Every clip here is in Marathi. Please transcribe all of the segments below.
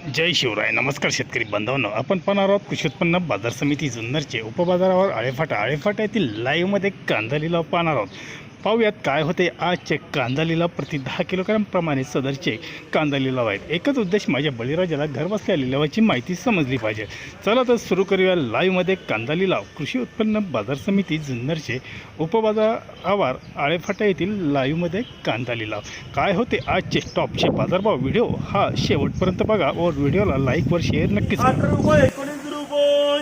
जय शिवराय. नमस्कार शेतकरी बांधवांनो, आपण पाहणार आहोत कृषी उत्पन्न बाजार समिती जुन्नरचे उपबाजारावर आळेफाटा येथील लाईव्हमध्ये कांदा लिलाव पाहणार आहोत. पाहूयात काय होते आजचे कांदा लिलाव. प्रति 10 किलोग्राम प्रमाणे सदरचे कांदा लिलाव आहेत. एकच उद्देश, माझ्या बळीराजाला घरबसल्या लिलावाची माहिती समजली पाहिजे. चला तर सुरू करूया लाईव्हमध्ये कांदा लिलाव. कृषी उत्पन्न बाजार समिती जुन्नरचे उपबाजारावर आळेफाटा येथील लाईव्हमध्ये कांदा लिलाव. काय होते आजचे टॉपचे बाजारभाव. व्हिडिओ हा शेवटपर्यंत बघा व व्हिडिओला लाईक व शेअर नक्कीच करा. 18 रुपये, 19 रुपये,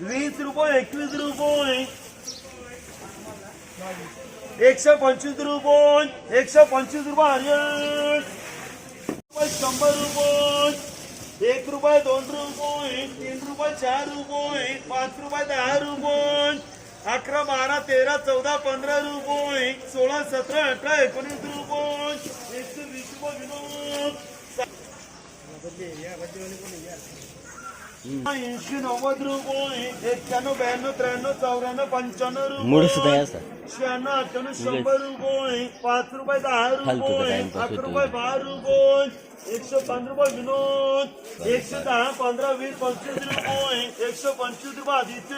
20 रुपये, 21 रुपये, 125 रुपये, 125 रुपये हरियर, 100 रुपये, 1 रुपये, 2 रुपये, 3 रुपये, 4 रुपये, 5 रुपये, 10 रुपये, 11, 12, 13, 14, 15 रुपये, 16, 17, 18, 19 रुपये, 120 रुपये विनोद, 80, 90 रुपये, 91, 92, 93, 94 रुपये, 96, 98, 100 रुपये, 5 रुपये, 10 रुपये, 11 रुपये, 12 रुपये, 105 रुपये विनोद, 110, 15, 20, 25 रुपये, 125 रुपये आदित्य,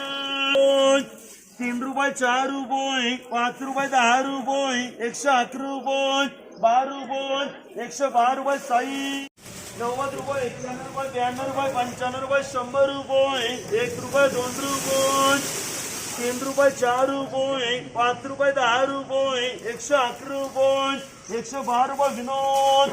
3 रुपये, 4 रुपये, 5 रुपये, 10 रुपये, 111 रुपये, 12 रुपये, 112 रुपये साई, 90 रुपये, 91 रुपये, 92 रुपये, 95 रुपये, 100 रुपये, 1 रुपये, 2 रुपये, 3 रुपये, 4 रुपये, 5 रुपये, 10 रुपये, 111 रुपये, 112 रुपये विनोद,